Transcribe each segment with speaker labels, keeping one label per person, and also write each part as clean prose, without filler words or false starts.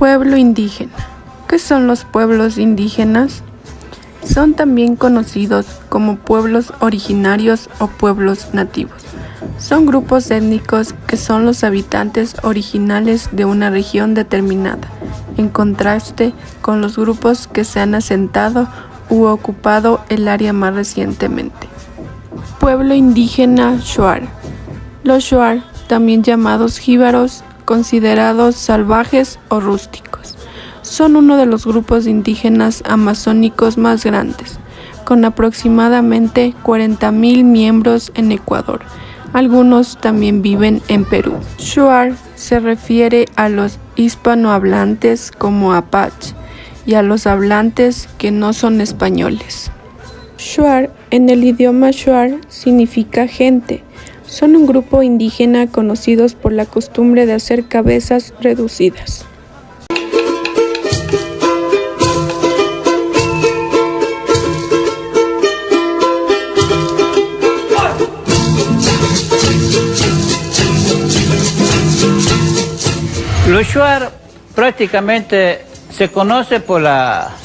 Speaker 1: Pueblo indígena. ¿Qué son los pueblos indígenas? Son también conocidos como pueblos originarios o pueblos nativos. Son grupos étnicos que son los habitantes originales de una región determinada, en contraste con los grupos que se han asentado u ocupado el área más recientemente. Pueblo indígena Shuar. Los Shuar, también llamados jíbaros, considerados salvajes o rústicos, son uno de los grupos indígenas amazónicos más grandes, con aproximadamente 40.000 miembros en Ecuador. Algunos también viven en Perú. Shuar se refiere a los hispanohablantes como apache y a los hablantes que no son españoles. Shuar en el idioma Shuar significa gente. Son un grupo indígena conocidos por la costumbre de hacer cabezas reducidas.
Speaker 2: Los Shuar prácticamente se conoce por la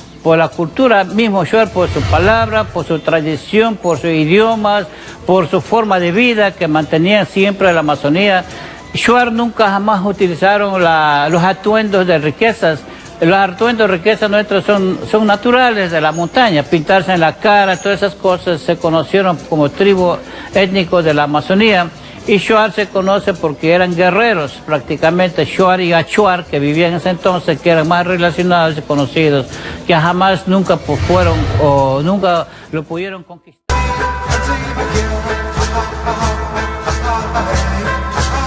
Speaker 2: cultura mismo Shuar, por su palabra, por su tradición, por sus idiomas, por su forma de vida que mantenían siempre la Amazonía. Shuar nunca jamás utilizaron los atuendos de riquezas. Los atuendos de riqueza nuestros son naturales de la montaña, pintarse en la cara, todas esas cosas se conocieron como tribu étnico de la Amazonía. Y Shuar se conoce porque eran guerreros, prácticamente Shuar y Achuar, que vivían en ese entonces, que eran más relacionados y conocidos, que jamás nunca fueron o nunca lo pudieron conquistar.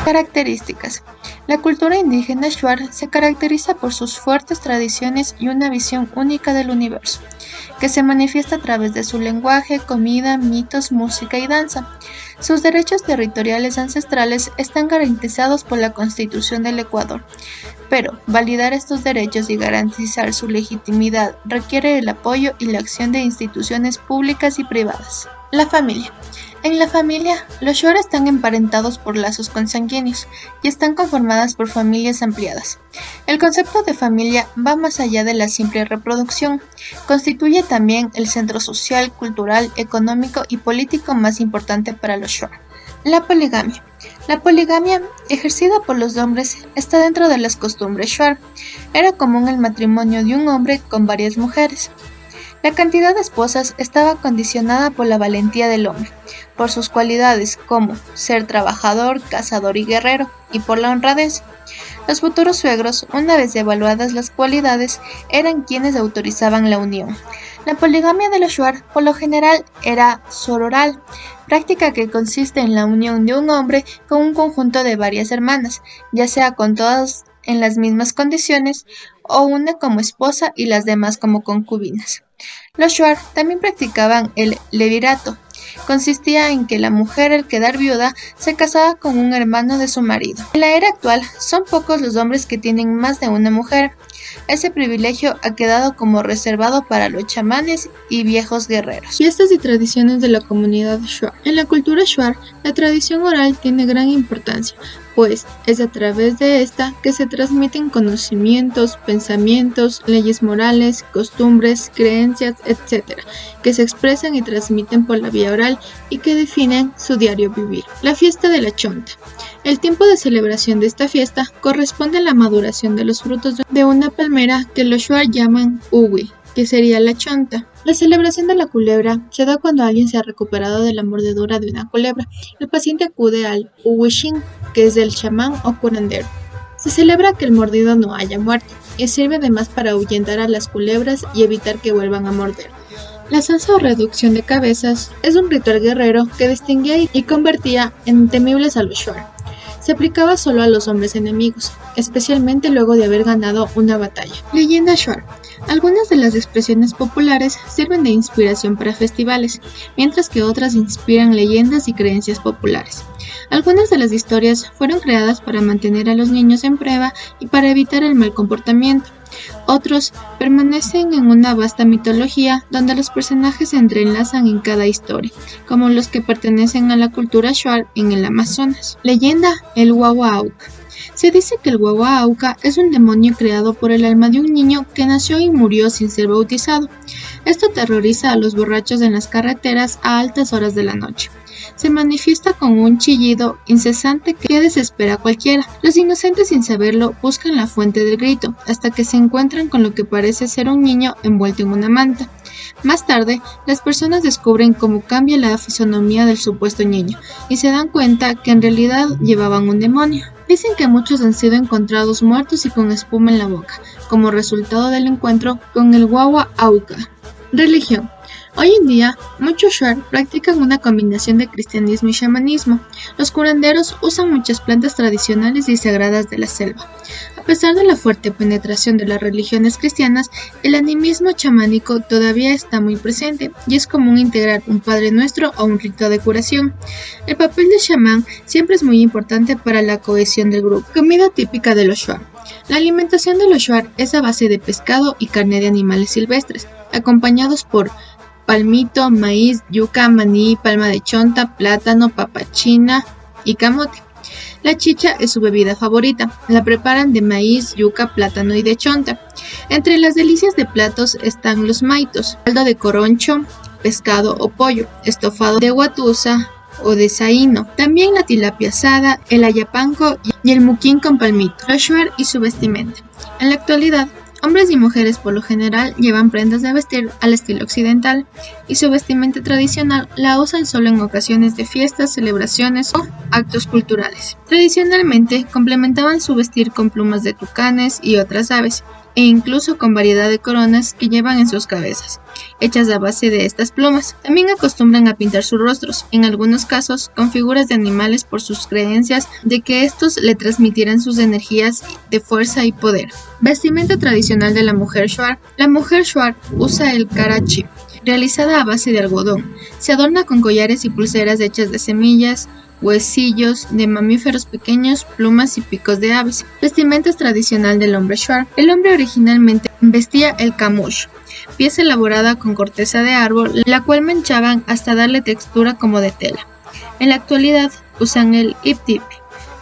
Speaker 3: Características. La cultura indígena Shuar se caracteriza por sus fuertes tradiciones y una visión única del universo, que se manifiesta a través de su lenguaje, comida, mitos, música y danza. Sus derechos territoriales ancestrales están garantizados por la Constitución del Ecuador, pero validar estos derechos y garantizar su legitimidad requiere el apoyo y la acción de instituciones públicas y privadas. La familia. En la familia, los Shuar están emparentados por lazos consanguíneos y están conformadas por familias ampliadas. El concepto de familia va más allá de la simple reproducción, constituye también el centro social, cultural, económico y político más importante para los Shuar. La poligamia. La poligamia, ejercida por los hombres, está dentro de las costumbres Shuar. Era común el matrimonio de un hombre con varias mujeres. La cantidad de esposas estaba condicionada por la valentía del hombre, por sus cualidades como ser trabajador, cazador y guerrero, y por la honradez. Los futuros suegros, una vez evaluadas las cualidades, eran quienes autorizaban la unión. La poligamia de los Shuar, por lo general, era sororal, práctica que consiste en la unión de un hombre con un conjunto de varias hermanas, ya sea con todas en las mismas condiciones, o una como esposa y las demás como concubinas. Los Shuar también practicaban el levirato. Consistía en que la mujer al quedar viuda se casaba con un hermano de su marido. En la era actual son pocos los hombres que tienen más de una mujer. Ese privilegio ha quedado como reservado para los chamanes y viejos guerreros. Fiestas y tradiciones de la comunidad Shuar. En la cultura Shuar, la tradición oral tiene gran importancia, pues es a través de esta que se transmiten conocimientos, pensamientos, leyes morales, costumbres, creencias, etc., que se expresan y transmiten por la vía oral y que definen su diario vivir. La fiesta de la chonta. El tiempo de celebración de esta fiesta corresponde a la maduración de los frutos de una palmera que los Shuar llaman uwi, que sería la chonta. La celebración de la culebra se da cuando alguien se ha recuperado de la mordedura de una culebra. El paciente acude al uwishin, que es del chamán o curandero. Se celebra que el mordido no haya muerto y sirve además para ahuyentar a las culebras y evitar que vuelvan a morder. La salsa o reducción de cabezas es un ritual guerrero que distinguía y convertía en temibles a los Shuar. Se aplicaba solo a los hombres enemigos, especialmente luego de haber ganado una batalla. Leyenda Shuar. Algunas de las expresiones populares sirven de inspiración para festivales, mientras que otras inspiran leyendas y creencias populares. Algunas de las historias fueron creadas para mantener a los niños en prueba y para evitar el mal comportamiento. Otros permanecen en una vasta mitología donde los personajes se entrelazan en cada historia, como los que pertenecen a la cultura Shuar en el Amazonas. Leyenda El Huahuahuac. Se dice que el Wawa Auca es un demonio creado por el alma de un niño que nació y murió sin ser bautizado. Esto aterroriza a los borrachos en las carreteras a altas horas de la noche. Se manifiesta con un chillido incesante que desespera a cualquiera. Los inocentes, sin saberlo, buscan la fuente del grito, hasta que se encuentran con lo que parece ser un niño envuelto en una manta. Más tarde, las personas descubren cómo cambia la fisonomía del supuesto niño, y se dan cuenta que en realidad llevaban un demonio. Dicen que muchos han sido encontrados muertos y con espuma en la boca, como resultado del encuentro con el Wawa Auca. Religión. Hoy en día, muchos shuar practican una combinación de cristianismo y chamanismo. Los curanderos usan muchas plantas tradicionales y sagradas de la selva. A pesar de la fuerte penetración de las religiones cristianas, el animismo chamánico todavía está muy presente y es común integrar un Padre Nuestro o un rito de curación. El papel del chamán siempre es muy importante para la cohesión del grupo. Comida típica de los shuar. La alimentación de los shuar es a base de pescado y carne de animales silvestres, acompañados por palmito, maíz, yuca, maní, palma de chonta, plátano, papa china y camote. La chicha es su bebida favorita. La preparan de maíz, yuca, plátano y de chonta. Entre las delicias de platos están los maitos, caldo de coroncho, pescado o pollo, estofado de guatusa o de saíno. También la tilapia asada, el ayapanco y el muquín con palmito. Los shuar y su vestimenta. En la actualidad, hombres y mujeres por lo general llevan prendas de vestir al estilo occidental y su vestimenta tradicional la usan solo en ocasiones de fiestas, celebraciones o actos culturales. Tradicionalmente complementaban su vestir con plumas de tucanes y otras aves, e incluso con variedad de coronas que llevan en sus cabezas, hechas a base de estas plumas. También acostumbran a pintar sus rostros, en algunos casos con figuras de animales por sus creencias de que estos le transmitirán sus energías de fuerza y poder. Vestimenta tradicional de la mujer shuar. La mujer shuar usa el karachi, realizada a base de algodón. Se adorna con collares y pulseras hechas de semillas, huesillos de mamíferos pequeños, plumas y picos de aves. Vestimenta tradicional del hombre shuar. El hombre originalmente vestía el camush, pieza elaborada con corteza de árbol, la cual manchaban hasta darle textura como de tela. En la actualidad usan el iptip,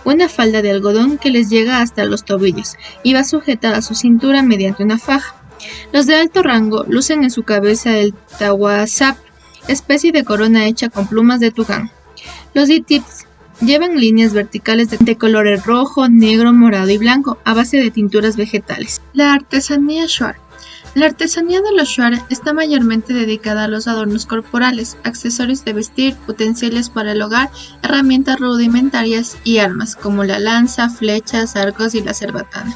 Speaker 3: una falda de algodón que les llega hasta los tobillos y va sujetada a su cintura mediante una faja. Los de alto rango lucen en su cabeza el tawasap, especie de corona hecha con plumas de tucán. Los itips llevan líneas verticales de colores rojo, negro, morado y blanco a base de tinturas vegetales. La artesanía shuar. La artesanía de los shuar está mayormente dedicada a los adornos corporales, accesorios de vestir, utensilios para el hogar, herramientas rudimentarias y armas como la lanza, flechas, arcos y la cerbatana.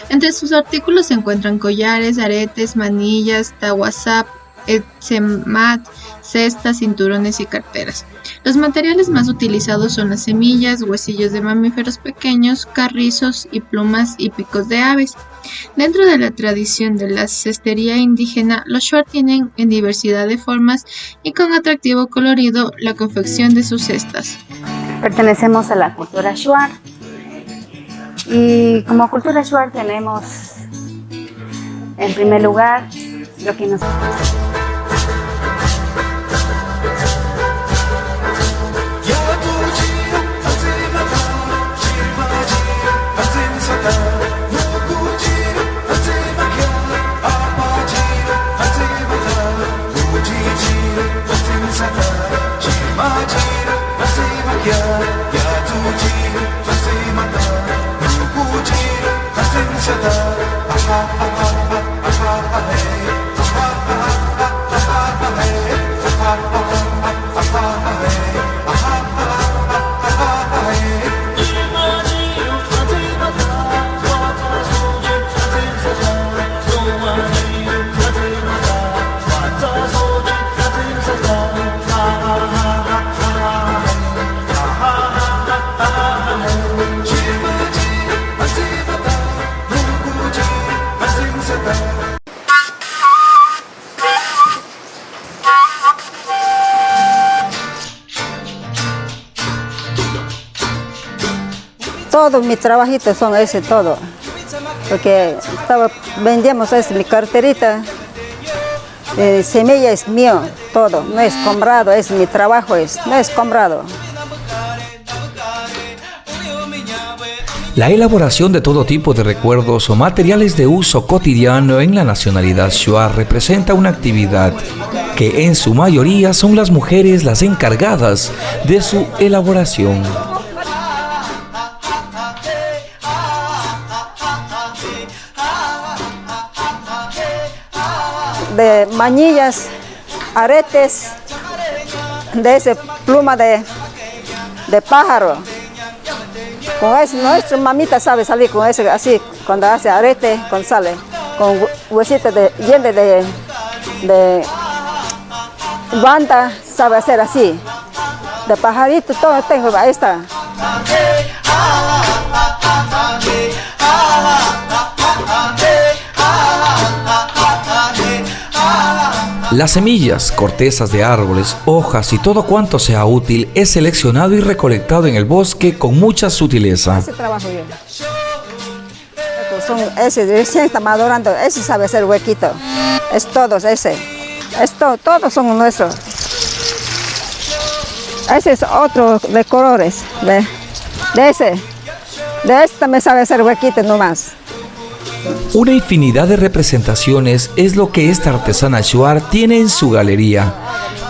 Speaker 3: Entre sus artículos se encuentran collares, aretes, manillas, tawasap, etzemat, cestas, cinturones y carteras. Los materiales más utilizados son las semillas, huesillos de mamíferos pequeños, carrizos y plumas y picos de aves. Dentro de la tradición de la cestería indígena, los shuar tienen en diversidad de formas y con atractivo colorido la confección de sus cestas.
Speaker 4: Pertenecemos a la cultura shuar y como cultura shuar tenemos en primer lugar lo que nos...
Speaker 5: Todo mi trabajito son ese todo, porque vendíamos mi carterita, semilla es mío, todo, no es comprado, es mi trabajo, no es comprado.
Speaker 6: La elaboración de todo tipo de recuerdos o materiales de uso cotidiano en la nacionalidad shuar representa una actividad que en su mayoría son las mujeres las encargadas de su elaboración.
Speaker 5: De manillas, aretes, de esa pluma de pájaro. Con eso, nuestra mamita sabe salir con eso, así, cuando hace arete, cuando sale, con huesitos de dientes de banda, sabe hacer así. De pajarito, todo tengo, ahí está.
Speaker 6: Las semillas, cortezas de árboles, hojas y todo cuanto sea útil es seleccionado y recolectado en el bosque con mucha sutileza.
Speaker 5: Ese trabajo yo. Ese recién está madurando, ese sabe hacer huequito. Es todos ese. Todos son nuestros. Ese es otro de colores. De ese también sabe hacer huequito nomás.
Speaker 6: Una infinidad de representaciones es lo que esta artesana shuar tiene en su galería.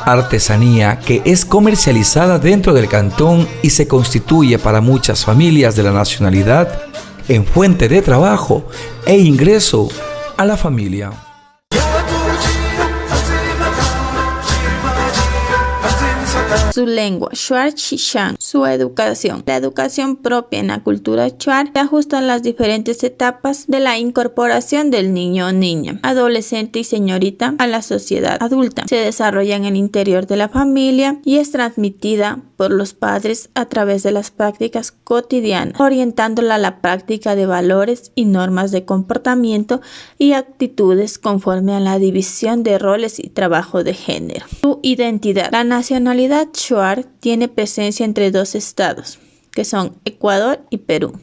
Speaker 6: Artesanía que es comercializada dentro del cantón y se constituye para muchas familias de la nacionalidad en fuente de trabajo e ingreso a la familia.
Speaker 7: Su lengua, Shuar Xishan, su educación. La educación propia en la cultura shuar se ajusta a las diferentes etapas de la incorporación del niño o niña, adolescente y señorita a la sociedad adulta. Se desarrolla en el interior de la familia y es transmitida por los padres a través de las prácticas cotidianas, orientándola a la práctica de valores y normas de comportamiento y actitudes conforme a la división de roles y trabajo de género. Su identidad. La nacionalidad shuar tiene presencia entre dos estados, que son Ecuador y Perú.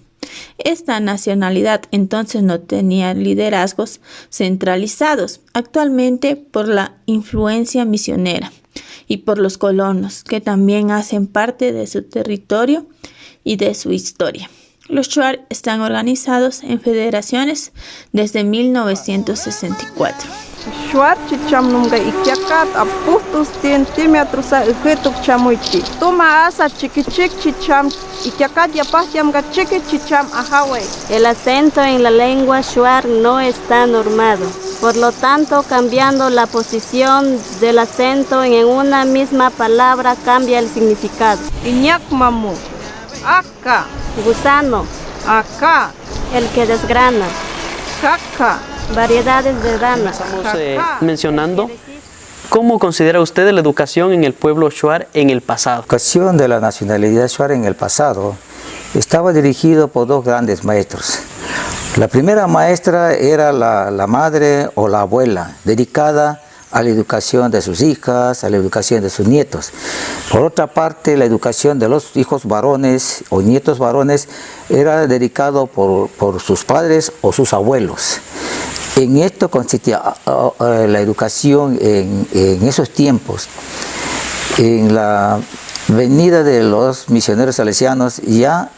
Speaker 7: Esta nacionalidad entonces no tenía liderazgos centralizados, actualmente por la influencia misionera y por los colonos, que también hacen parte de su territorio y de su historia. Los shuar están organizados en federaciones desde 1964.
Speaker 8: Shuar chicham nunga ikiakat apustus timetros ejetuk chamuiti. Toma asa chiquichic chicham ikiakat yapatiam gachique chicham ahawe.
Speaker 9: El acento en la lengua shuar no está normado. Por lo tanto, cambiando la posición del acento en una misma palabra cambia el significado.
Speaker 8: Iñak mamu, acá.
Speaker 9: Gusano,
Speaker 8: acá.
Speaker 9: El que desgrana.
Speaker 8: Caca.
Speaker 9: Variedades de rana.
Speaker 10: Estamos mencionando cómo considera usted la educación en el pueblo shuar en el pasado.
Speaker 11: La educación de la nacionalidad shuar en el pasado estaba dirigido por dos grandes maestros. La primera maestra era la madre o la abuela, dedicada a la educación de sus hijas, a la educación de sus nietos. Por otra parte, la educación de los hijos varones o nietos varones era dedicado por sus padres o sus abuelos. En esto consistía la educación en esos tiempos. En la venida de los misioneros salesianos ya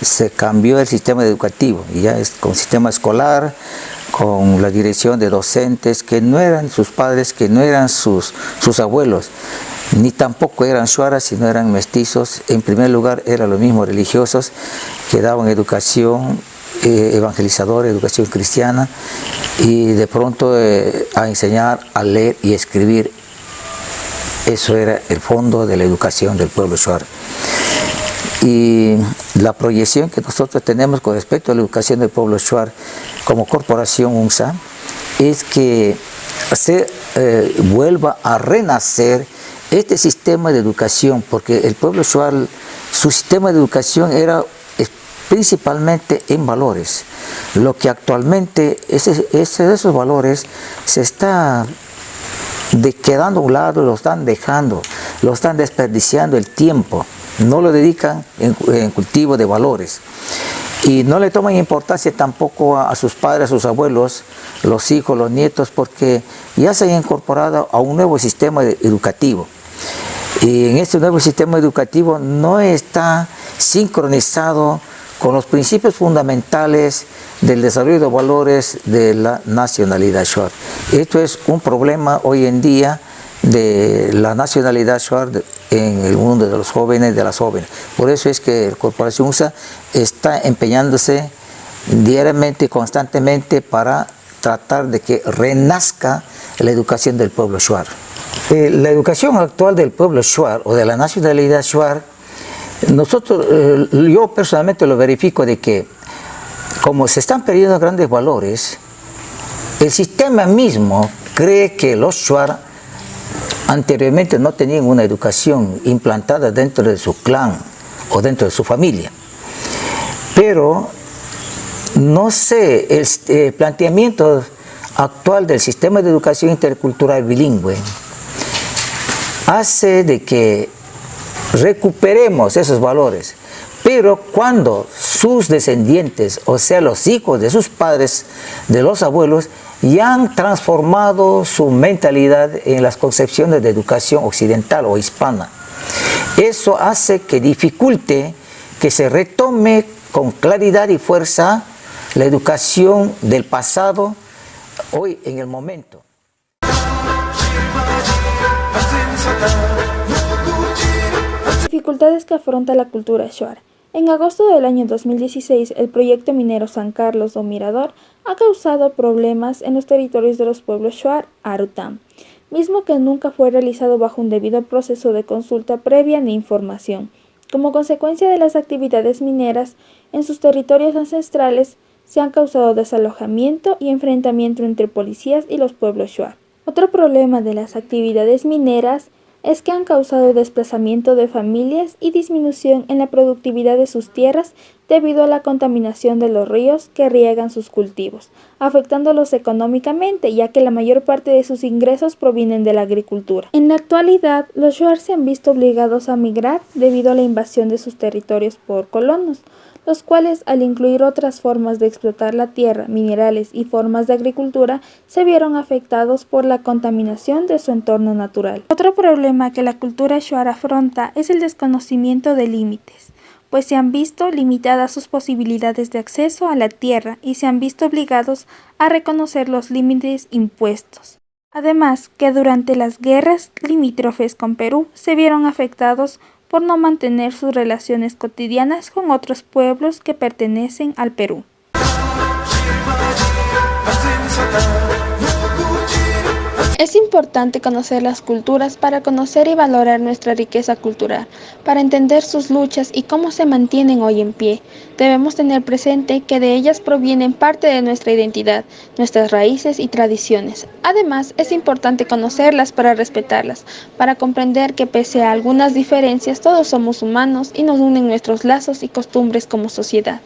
Speaker 11: se cambió el sistema educativo, ya es con sistema escolar, con la dirección de docentes que no eran sus padres, que no eran sus abuelos, ni tampoco eran shuaras, sino eran mestizos. En primer lugar eran los mismos religiosos que daban educación evangelizadora, educación cristiana, y de pronto a enseñar a leer y escribir. Eso era el fondo de la educación del pueblo shuar. Y la proyección que nosotros tenemos con respecto a la educación del pueblo shuar como corporación UNSA es que se vuelva a renacer este sistema de educación, porque el pueblo shuar, su sistema de educación era principalmente en valores. Lo que actualmente esos valores se está quedando a un lado, lo están dejando, lo están desperdiciando el tiempo, no lo dedican en cultivo de valores. Y no le toman importancia tampoco a sus padres, a sus abuelos, los hijos, los nietos, porque ya se han incorporado a un nuevo sistema educativo. Y en este nuevo sistema educativo no está sincronizado con los principios fundamentales del desarrollo de valores de la nacionalidad shuar. Esto es un problema hoy en día de la nacionalidad shuar en el mundo de los jóvenes, de las jóvenes. Por eso es que la Corporación USA está empeñándose diariamente y constantemente para tratar de que renazca la educación del pueblo shuar. La educación actual del pueblo shuar o de la nacionalidad shuar, yo personalmente lo verifico de que como se están perdiendo grandes valores, el sistema mismo cree que los shuar anteriormente no tenían una educación implantada dentro de su clan o dentro de su familia. Pero no sé, el planteamiento actual del sistema de educación intercultural bilingüe hace de que recuperemos esos valores, pero cuando sus descendientes, o sea los hijos de sus padres, de los abuelos, ya han transformado su mentalidad en las concepciones de educación occidental o hispana. Eso hace que dificulte que se retome con claridad y fuerza la educación del pasado hoy en el momento.
Speaker 12: Dificultades que afronta la cultura shuar. En agosto del año 2016, el proyecto minero San Carlos do Mirador ha causado problemas en los territorios de los pueblos shuar Arutam, mismo que nunca fue realizado bajo un debido proceso de consulta previa ni información. Como consecuencia de las actividades mineras en sus territorios ancestrales, se han causado desalojamiento y enfrentamiento entre policías y los pueblos shuar. Otro problema de las actividades mineras es que han causado desplazamiento de familias y disminución en la productividad de sus tierras debido a la contaminación de los ríos que riegan sus cultivos, afectándolos económicamente, ya que la mayor parte de sus ingresos provienen de la agricultura. En la actualidad, los shuar se han visto obligados a migrar debido a la invasión de sus territorios por colonos, los cuales, al incluir otras formas de explotar la tierra, minerales y formas de agricultura, se vieron afectados por la contaminación de su entorno natural. Otro problema que la cultura shuar afronta es el desconocimiento de límites, pues se han visto limitadas sus posibilidades de acceso a la tierra y se han visto obligados a reconocer los límites impuestos. Además, que durante las guerras limítrofes con Perú se vieron afectados por no mantener sus relaciones cotidianas con otros pueblos que pertenecen al Perú.
Speaker 1: Es importante conocer las culturas para conocer y valorar nuestra riqueza cultural, para entender sus luchas y cómo se mantienen hoy en pie. Debemos tener presente que de ellas provienen parte de nuestra identidad, nuestras raíces y tradiciones. Además, es importante conocerlas para respetarlas, para comprender que pese a algunas diferencias, todos somos humanos y nos unen nuestros lazos y costumbres como sociedad.